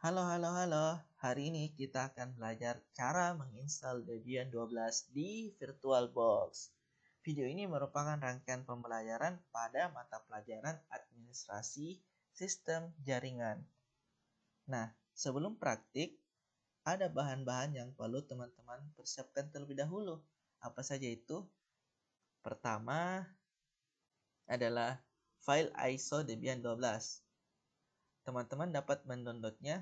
Halo, halo, halo. Hari ini kita akan belajar cara menginstal Debian 12 di VirtualBox. Video ini merupakan rangkaian pembelajaran pada mata pelajaran administrasi sistem jaringan. Nah, sebelum praktik, ada bahan-bahan yang perlu teman-teman persiapkan terlebih dahulu. Apa saja itu? Pertama adalah file ISO Debian 12. Teman-teman dapat mendownloadnya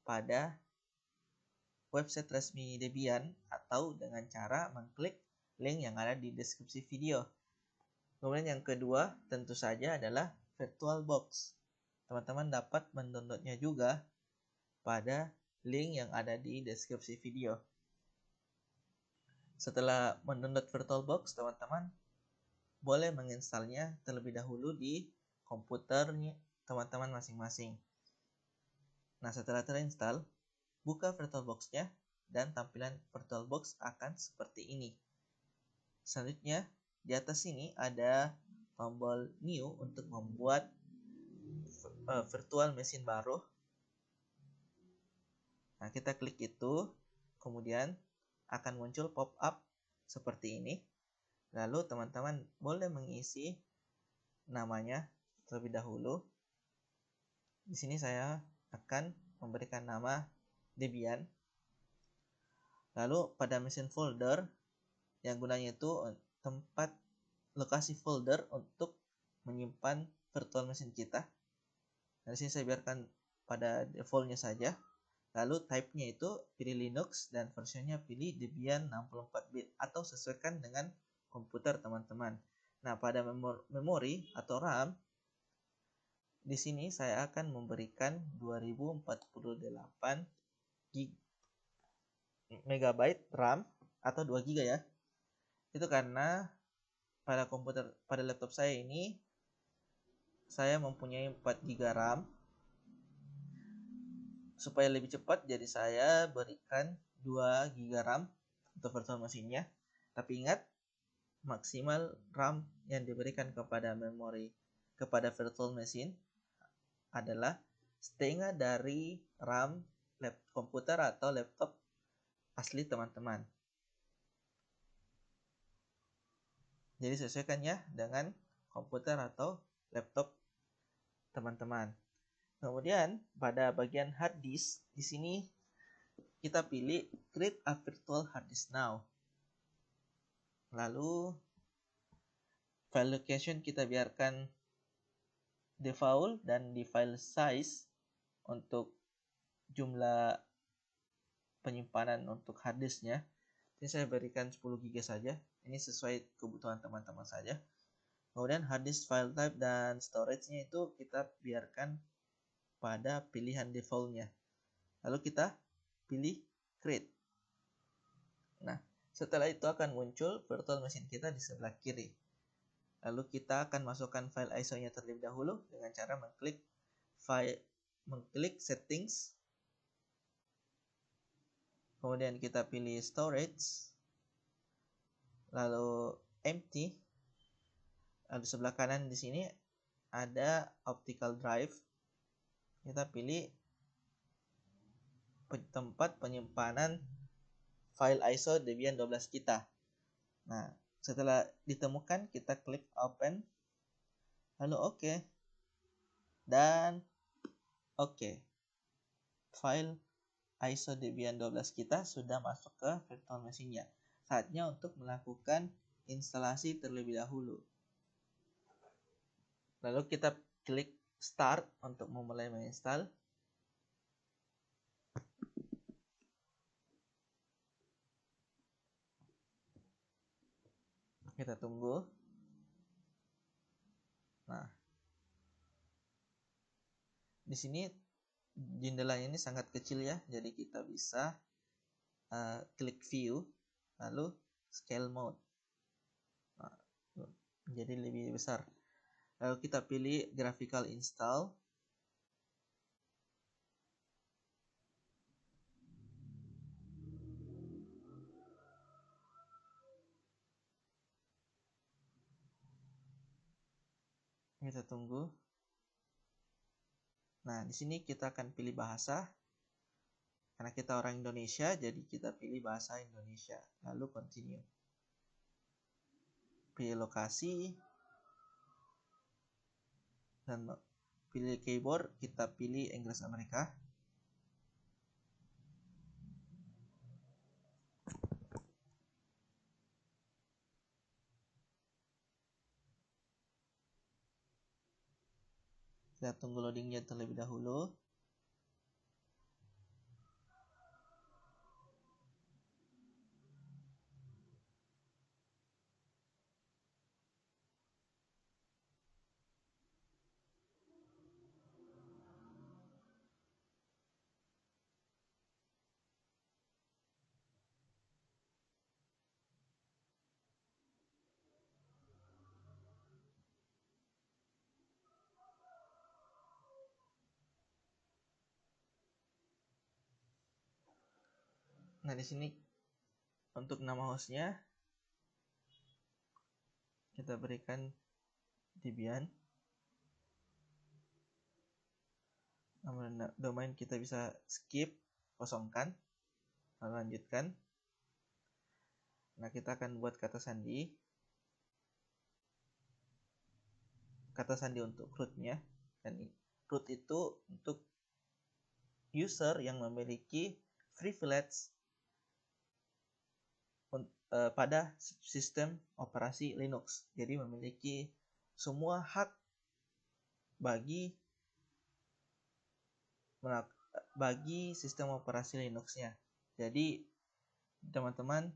pada website resmi Debian atau dengan cara mengklik link yang ada di deskripsi video. Kemudian yang kedua tentu saja adalah VirtualBox. Teman-teman dapat mendownloadnya juga pada link yang ada di deskripsi video. Setelah mendownload VirtualBox, teman-teman boleh menginstalnya terlebih dahulu di komputernya teman-teman masing-masing. Nah, setelah terinstall, buka VirtualBox-nya dan tampilan VirtualBox akan seperti ini. Selanjutnya, di atas sini ada tombol New untuk membuat virtual machine baru. Nah, kita klik itu, kemudian akan muncul pop-up seperti ini. Lalu teman-teman boleh mengisi namanya terlebih dahulu. Di sini saya akan memberikan nama Debian. Lalu pada mesin folder yang gunanya itu tempat lokasi folder untuk menyimpan virtual machine kita. Nah, di sini saya biarkan pada defaultnya saja. Lalu type-nya itu pilih Linux dan versinya pilih Debian 64 bit atau sesuaikan dengan komputer teman-teman. Nah, pada memori atau RAM di sini saya akan memberikan 2048 MB RAM atau 2 GB ya. Itu karena pada laptop saya ini saya mempunyai 4 GB RAM. Supaya lebih cepat, jadi saya berikan 2 GB RAM untuk virtual machine-nya. Tapi ingat, maksimal RAM yang diberikan kepada virtual machine adalah setengah dari RAM komputer atau laptop asli teman-teman. Jadi sesuaikan ya dengan komputer atau laptop teman-teman. Kemudian pada bagian hard disk di sini kita pilih create a virtual hard disk now. Lalu file location kita biarkan default dan di file size untuk jumlah penyimpanan untuk hard disknya. Ini saya berikan 10 GB saja. Ini sesuai kebutuhan teman-teman saja. Kemudian hard disk file type dan storage-nya itu kita biarkan pada pilihan default-nya. Lalu kita pilih create. Nah, setelah itu akan muncul virtual machine kita di sebelah kiri. Lalu kita akan masukkan file ISO-nya terlebih dahulu dengan cara mengklik settings. Kemudian kita pilih storage. Lalu empty. Lalu sebelah kanan di sini ada optical drive. Kita pilih tempat penyimpanan file ISO Debian 12 kita. Nah, setelah ditemukan kita klik open, lalu OK, dan OK. File ISO Debian 12 kita sudah masuk ke virtual machine-nya. Saatnya untuk melakukan instalasi terlebih dahulu. Lalu kita klik start untuk memulai menginstal. Kita tunggu. Nah, di sini jendelanya ini sangat kecil ya, jadi kita bisa klik view, lalu scale mode. Nah, jadi lebih besar. Lalu kita pilih graphical install. Kita tunggu. Nah, di sini kita akan pilih bahasa. Karena kita orang Indonesia, jadi kita pilih bahasa Indonesia. Lalu continue. Pilih lokasi. Dan pilih keyboard, kita pilih Inggris Amerika. Kita tunggu loadingnya terlebih dahulu. Nah, di sini untuk nama hostnya kita berikan Debian. Nama domain kita bisa skip, kosongkan, lalu lanjutkan. Nah, kita akan buat kata sandi. Kata sandi untuk rootnya. Dan root itu untuk user yang memiliki privilege pada sistem operasi Linux. Jadi memiliki semua hak bagi sistem operasi Linux-nya. Jadi teman-teman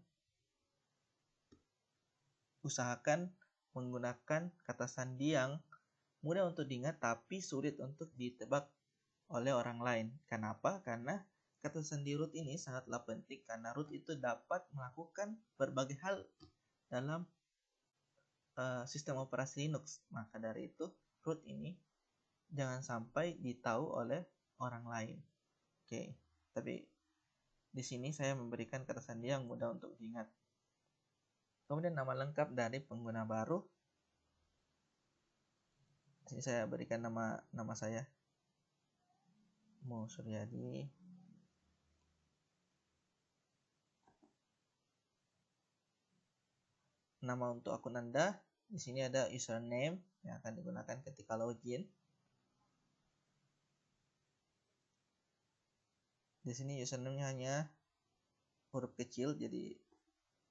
usahakan menggunakan kata sandi yang mudah untuk diingat tapi sulit untuk ditebak oleh orang lain. Kenapa? Karena kata sandi root ini sangatlah penting karena root itu dapat melakukan berbagai hal dalam sistem operasi Linux. Maka dari itu root ini jangan sampai ditahu oleh orang lain. Oke, tapi di sini saya memberikan kata sandi yang mudah untuk diingat. Kemudian nama lengkap dari pengguna baru. Di sini saya berikan nama saya Mo Suryadi. Nama untuk akun Anda, di sini ada username yang akan digunakan ketika login. Di sini username-nya hanya huruf kecil, jadi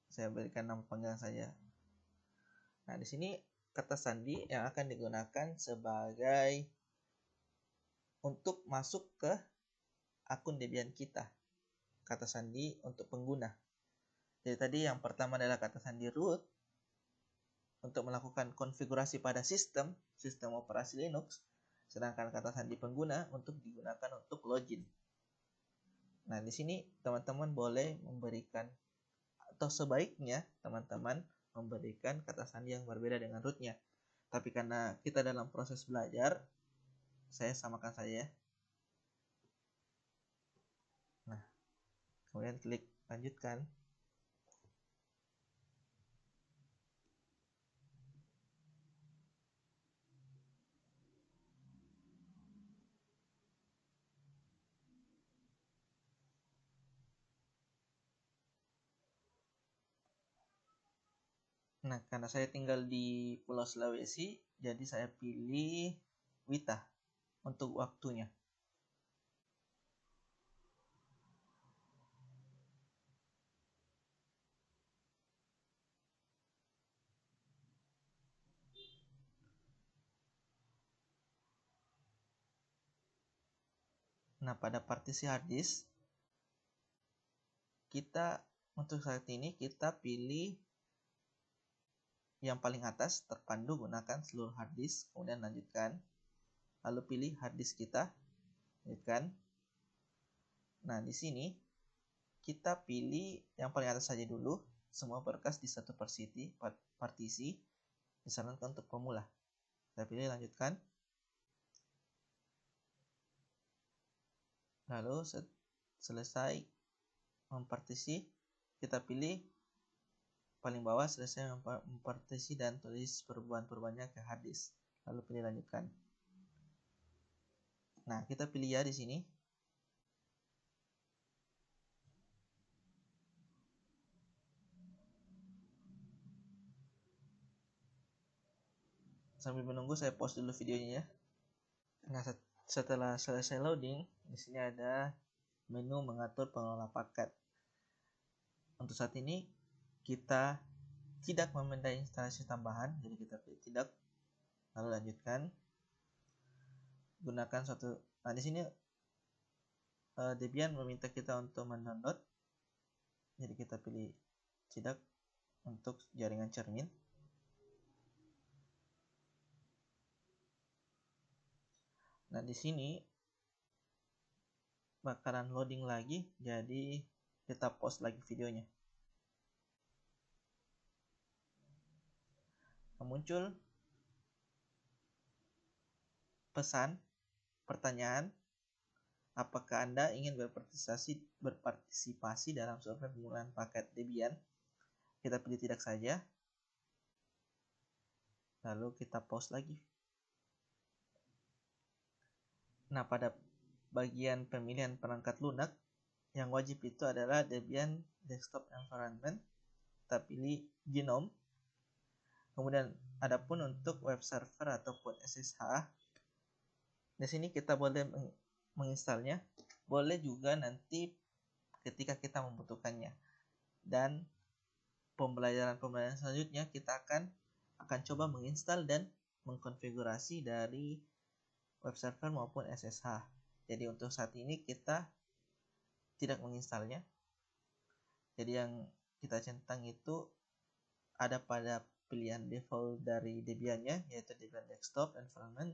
saya berikan nama panggilan saya. Nah, di sini kata sandi yang akan digunakan sebagai untuk masuk ke akun Debian kita. Kata sandi untuk pengguna. Jadi tadi yang pertama adalah kata sandi root untuk melakukan konfigurasi pada sistem operasi Linux, sedangkan kata sandi pengguna untuk digunakan untuk login. Nah, di sini teman-teman boleh memberikan atau sebaiknya teman-teman memberikan kata sandi yang berbeda dengan rootnya. Tapi karena kita dalam proses belajar, saya samakan saja. Nah, kemudian klik lanjutkan. Nah, karena saya tinggal di Pulau Sulawesi, jadi saya pilih Wita untuk waktunya. Nah, pada partisi hard disk, untuk saat ini kita pilih yang paling atas terpandu gunakan seluruh hard disk, kemudian lanjutkan. Lalu pilih hard disk kita, lanjutkan. Nah, di sini kita pilih yang paling atas saja dulu, semua berkas di satu partisi, disarankan untuk pemula. Kita pilih lanjutkan. Lalu selesai mempartisi, kita pilih paling bawah selesai mempartisi dan tulis perubahan-perubahannya ke hard disk. Lalu pilih lanjutkan. Nah, kita pilih ya di sini. Sambil menunggu saya pause dulu videonya ya. Nah, setelah selesai loading, di sini ada menu mengatur pengelola paket. Untuk saat ini kita tidak memindai instalasi tambahan, jadi kita pilih tidak, lalu lanjutkan. Gunakan suatu. Nah, di sini Debian meminta kita untuk mendownload, jadi kita pilih tidak untuk jaringan cermin. Nah, di sini bakalan loading lagi, jadi kita pause lagi videonya. Muncul pesan pertanyaan, apakah Anda ingin berpartisipasi dalam survei penggunaan paket Debian? Kita pilih tidak saja, lalu kita pause lagi. Nah, pada bagian pemilihan perangkat lunak, yang wajib itu adalah Debian Desktop Environment. Kita pilih GNOME. Kemudian adapun untuk web server ataupun SSH, di sini kita boleh menginstalnya, boleh juga nanti ketika kita membutuhkannya. Dan pembelajaran selanjutnya kita akan coba menginstal dan mengkonfigurasi dari web server maupun SSH. Jadi untuk saat ini kita tidak menginstalnya. Jadi yang kita centang itu ada pada pilihan default dari Debian-nya, yaitu Debian Desktop Environment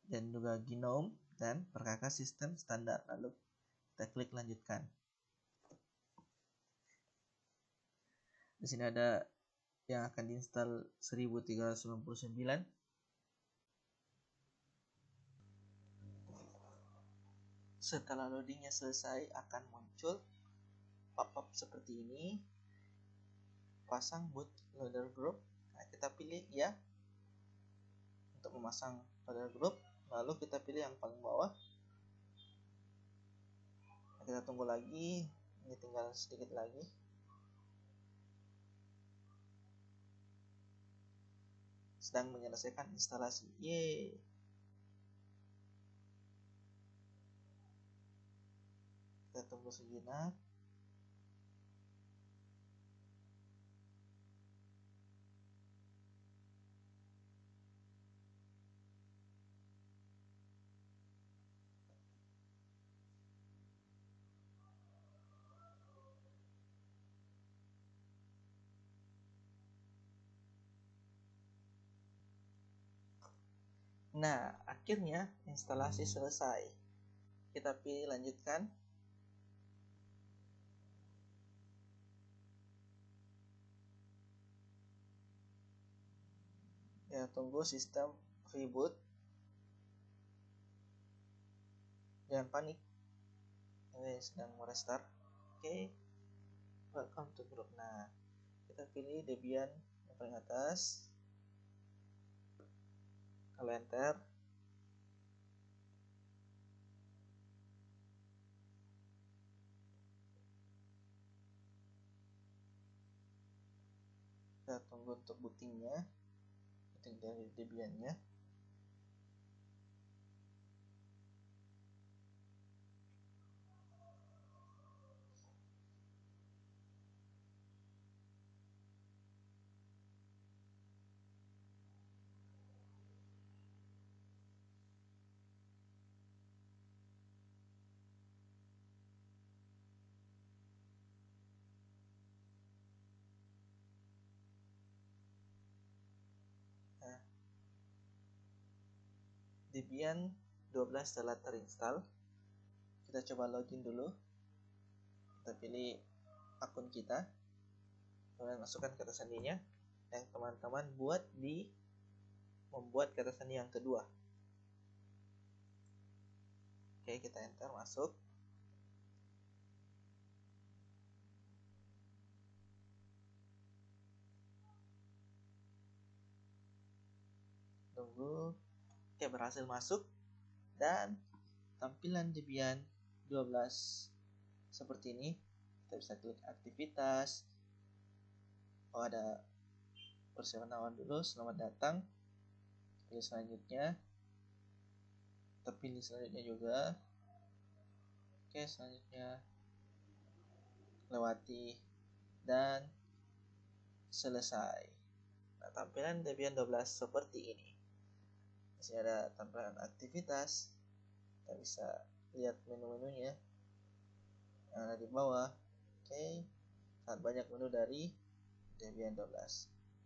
dan juga GNOME dan perkakas sistem standar. Lalu kita klik lanjutkan. Di sini ada yang akan diinstal 1399. Setelah loadingnya selesai, akan muncul pop-up seperti ini. Pasang bootloader group. Nah, kita pilih ya untuk memasang loader group. Lalu kita pilih yang paling bawah. Nah, kita tunggu lagi. Ini tinggal sedikit lagi. Sedang menyelesaikan instalasi. Yeay. Kita tunggu sejenak. Nah, akhirnya instalasi selesai. Kita pilih lanjutkan. Ya, tunggu sistem reboot. Jangan panik. Ini sedang merestart. Oke. Welcome to group. Nah, kita pilih Debian yang paling atas. Kalau enter, kita tunggu untuk bootingnya, booting dari Debian-nya. Nah, Debian 12 telah terinstall. Kita coba login dulu. Kita pilih akun kita, kemudian masukkan kata sandinya yang teman-teman membuat kata sandi yang kedua. Oke, kita enter, masuk. Tunggu. Oke, berhasil masuk. dan tampilan Debian 12 seperti ini. Kita bisa klik aktivitas. Oh, ada persenawan dulu, selamat datang. Pilih selanjutnya. Kita pilih selanjutnya juga. Oke, selanjutnya lewati dan selesai. Nah, tampilan Debian 12 seperti ini. Di sini ada tampilan aktivitas. Kita bisa lihat menu-menunya yang ada di bawah. Oke, sangat banyak menu dari Debian 12.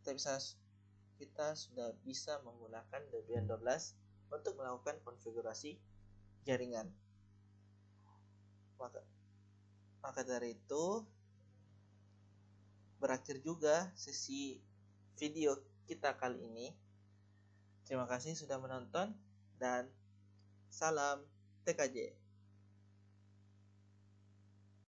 Kita sudah bisa menggunakan Debian 12 untuk melakukan konfigurasi jaringan. Maka dari itu berakhir juga sesi video kita kali ini. Terima kasih sudah menonton dan salam TKJ.